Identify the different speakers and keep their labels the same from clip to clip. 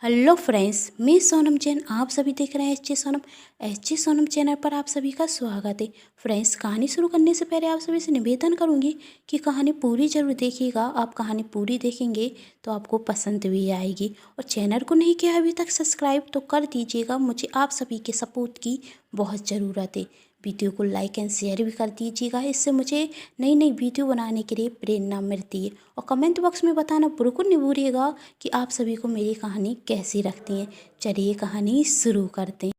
Speaker 1: Hello friends, मैं सोनम जैन। आप सभी देख रहे हैं एच जे सोनम चैनल पर आप सभी का स्वागत है। फ्रेंड्स, कहानी शुरू करने से पहले आप सभी से निवेदन करूंगी कि कहानी पूरी जरूर देखिएगा। आप कहानी पूरी देखेंगे तो आपको पसंद भी आएगी। और चैनल को नहीं किया अभी तक सब्सक्राइब तो कर दीजिएगा। मुझे आप सभी के सपोर्ट की बहुत ज़रूरत है। वीडियो को लाइक एंड शेयर भी कर दीजिएगा, इससे मुझे नई नई वीडियो बनाने के लिए प्रेरणा मिलती है। और कमेंट बॉक्स में बताना बिल्कुल नहीं भूलिएगा कि आप सभी को मेरी कहानी कैसी लगती है। चलिए कहानी शुरू करते हैं।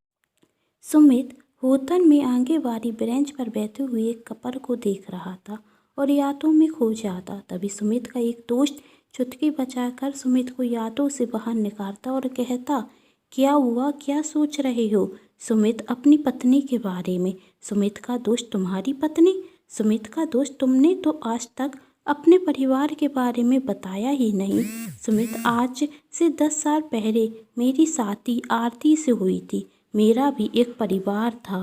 Speaker 1: सुमित होटल में आगे वाली बेंच पर बैठे हुए एक कपल को देख रहा था और यादों में खो जाता। तभी सुमित का एक दोस्त चुटकी बजाकर सुमित को यादों से बाहर निकालता और कहता, क्या हुआ, क्या सोच रहे हो? सुमित अपनी पत्नी के बारे में। सुमित का दोस्त, तुम्हारी पत्नी? सुमित का दोस्त, तुमने तो आज तक अपने परिवार के बारे में बताया ही नहीं। सुमित, आज से 10 साल पहले मेरी शादी आरती से हुई थी। मेरा भी एक परिवार था।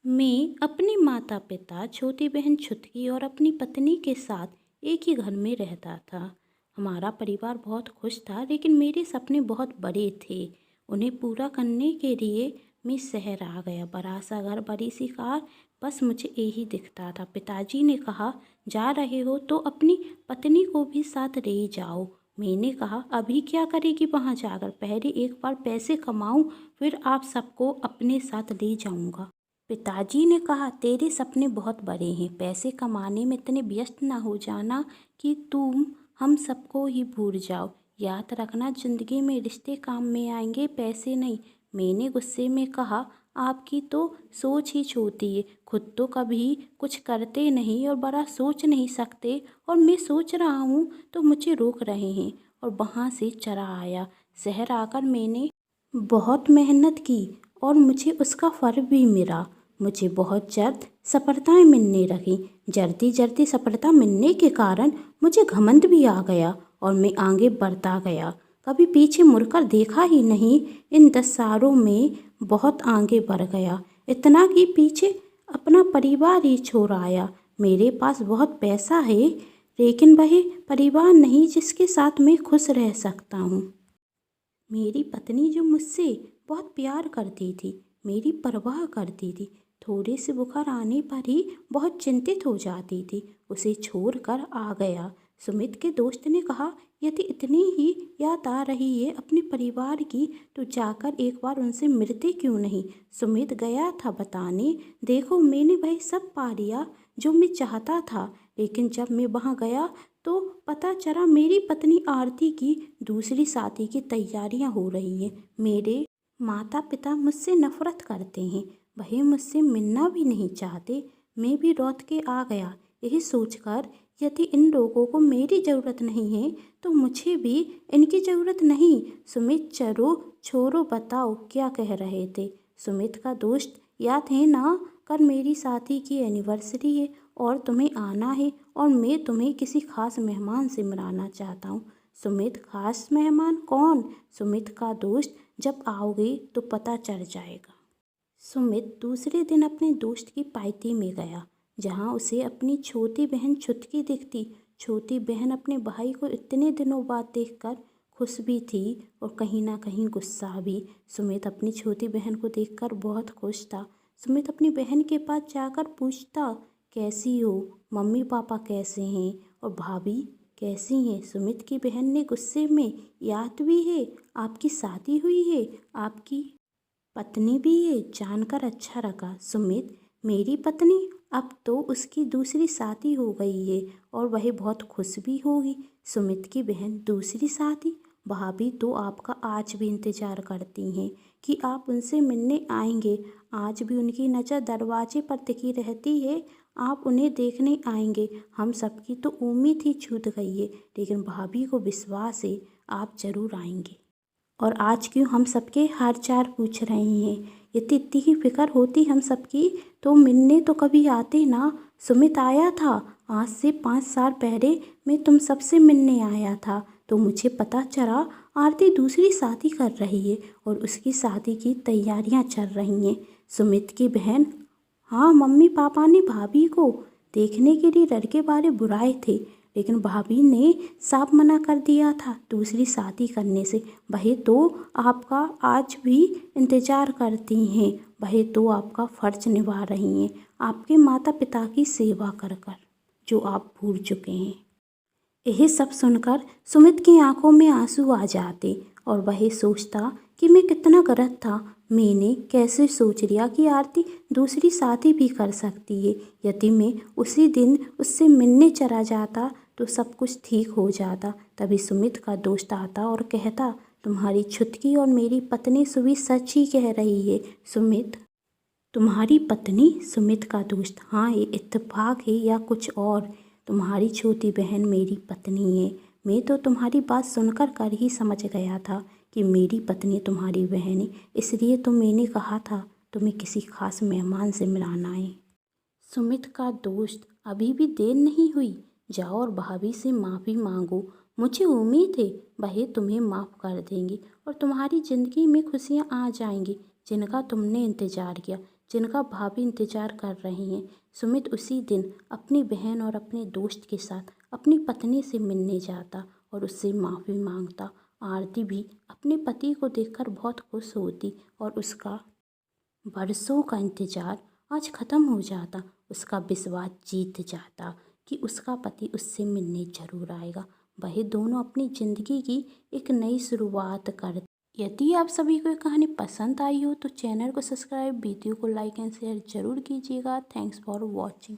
Speaker 1: मैं अपने माता पिता, छोटी बहन छुटकी और अपनी पत्नी के साथ एक ही घर में रहता था। हमारा परिवार बहुत खुश था, लेकिन मेरे सपने बहुत बड़े थे। उन्हें पूरा करने के लिए मैं शहर आ गया। बड़ा सा घर, बड़ी सी कार, बस मुझे यही दिखता था। पिताजी ने कहा, जा रहे हो तो अपनी पत्नी को भी साथ ले जाओ। मैंने कहा, अभी क्या करेगी वहाँ जाकर? पहले एक बार पैसे कमाऊं, फिर आप सबको अपने साथ ले जाऊंगा। पिताजी ने कहा, तेरे सपने बहुत बड़े हैं। पैसे कमाने में इतने व्यस्त ना हो जाना कि तुम हम सबको ही भूल जाओ। याद रखना, जिंदगी में रिश्ते काम में आएंगे, पैसे नहीं। मैंने गुस्से में कहा, आपकी तो सोच ही छोटी है। खुद तो कभी कुछ करते नहीं और बड़ा सोच नहीं सकते, और मैं सोच रहा हूँ तो मुझे रोक रहे हैं। और वहाँ से चला आया। शहर आकर मैंने बहुत मेहनत की और मुझे उसका फल भी मिला। मुझे बहुत जल्द सफलताएं मिलने लगी। जल्दी जल्दी सफलता मिलने के कारण मुझे घमंड भी आ गया और मैं आगे बढ़ता गया। कभी पीछे मुड़कर देखा ही नहीं। इन 10 सालों में बहुत आगे बढ़ गया, इतना कि पीछे अपना परिवार ही छोड़ आया। मेरे पास बहुत पैसा है, लेकिन वह परिवार नहीं जिसके साथ मैं खुश रह सकता हूँ। मेरी पत्नी जो मुझसे बहुत प्यार करती थी, मेरी परवाह करती थी, थोड़े से बुखार आने पर ही बहुत चिंतित हो जाती थी, उसे छोड़कर आ गया। सुमित के दोस्त ने कहा, यदि इतनी ही याद आ रही है अपने परिवार की तो जाकर एक बार उनसे मिलते क्यों नहीं? सुमित गया था बताने, देखो मैंने वह सब पा लिया जो मैं चाहता था। लेकिन जब मैं वहाँ गया तो पता चला मेरी पत्नी आरती की दूसरी शादी की तैयारियां हो रही हैं। मेरे माता पिता मुझसे नफरत करते हैं, वह मुझसे मिलना भी नहीं चाहते। मैं भी लौट के आ गया, यही सोचकर यदि इन लोगों को मेरी ज़रूरत नहीं है तो मुझे भी इनकी ज़रूरत नहीं। सुमित, चलो छोड़ो, बताओ क्या कह रहे थे? सुमित का दोस्त, याद है ना, कल मेरी शादी की एनिवर्सरी है और तुम्हें आना है, और मैं तुम्हें किसी खास मेहमान से मिलाना चाहता हूँ। सुमित, खास मेहमान कौन? सुमित का दोस्त, जब आओगे तो पता चल जाएगा। सुमित दूसरे दिन अपने दोस्त की पार्टी में गया, जहाँ उसे अपनी छोटी बहन छुटकी दिखती। छोटी बहन अपने भाई को इतने दिनों बाद देखकर खुश भी थी और कहीं ना कहीं गुस्सा भी। सुमित अपनी छोटी बहन को देखकर बहुत खुश था। सुमित अपनी बहन के पास जाकर पूछता, कैसी हो? मम्मी पापा कैसे हैं? और भाभी कैसी हैं? सुमित की बहन ने गुस्से में, याद भी है, आपकी शादी हुई है, आपकी पत्नी भी है, जानकर अच्छा लगा। सुमित, मेरी पत्नी? अब तो उसकी दूसरी शादी हो गई है और वह बहुत खुश भी होगी। सुमित की बहन, दूसरी शादी? भाभी तो आपका आज भी इंतजार करती हैं कि आप उनसे मिलने आएंगे। आज भी उनकी नज़र दरवाजे पर टिकी रहती है, आप उन्हें देखने आएंगे। हम सबकी तो उम्मीद ही छूट गई है, लेकिन भाभी को विश्वास है आप जरूर आएंगे। और आज क्यों हम सबके हाल चाल पूछ रहे हैं? यदि इतनी ही फिक्र होती हम सबकी तो मिलने तो कभी आते ना। सुमित आया था, आज से 5 साल पहले मैं तुम सबसे मिलने आया था तो मुझे पता चला आरती दूसरी शादी कर रही है और उसकी शादी की तैयारियां चल रही हैं। सुमित की बहन, हाँ, मम्मी पापा ने भाभी को देखने के लिए लड़के वाले बुलाए थे, लेकिन भाभी ने साफ मना कर दिया था दूसरी शादी करने से। वह तो आपका आज भी इंतज़ार करती हैं, वह तो आपका फ़र्ज निभा रही हैं आपके माता पिता की सेवा कर कर, जो आप भूल चुके हैं। यह सब सुनकर सुमित की आंखों में आंसू आ जाते और वह सोचता कि मैं कितना गलत था। मैंने कैसे सोच लिया कि आरती दूसरी शादी भी कर सकती है। यदि मैं उसी दिन उससे मिलने चला जाता तो सब कुछ ठीक हो जाता। तभी सुमित का दोस्त आता और कहता, तुम्हारी छुटकी और मेरी पत्नी सुबह सच ही कह रही है सुमित। तुम्हारी पत्नी? सुमित का दोस्त, हाँ ये इत्तेफाक है या कुछ और? तुम्हारी छोटी बहन मेरी पत्नी है। मैं तो तुम्हारी बात सुनकर कर ही समझ गया था कि मेरी पत्नी तुम्हारी बहन है, इसलिए तो मैंने कहा था तुम्हें किसी खास मेहमान से मिलाना है। सुमित का दोस्त, अभी भी देर नहीं हुई, जाओ और भाभी से माफ़ी मांगो। मुझे उम्मीद है वह तुम्हें माफ़ कर देंगी और तुम्हारी ज़िंदगी में खुशियाँ आ जाएंगी जिनका तुमने इंतज़ार किया, जिनका भाभी इंतज़ार कर रही हैं। सुमित उसी दिन अपनी बहन और अपने दोस्त के साथ अपनी पत्नी से मिलने जाता और उससे माफ़ी मांगता। आरती भी अपने पति को देखकर बहुत खुश होती और उसका बरसों का इंतज़ार आज ख़त्म हो जाता। उसका विश्वास जीत जाता कि उसका पति उससे मिलने ज़रूर आएगा। वह दोनों अपनी ज़िंदगी की एक नई शुरुआत कर। यदि आप सभी को ये कहानी पसंद आई हो तो चैनल को सब्सक्राइब, वीडियो को लाइक एंड शेयर ज़रूर कीजिएगा। Thanks for watching.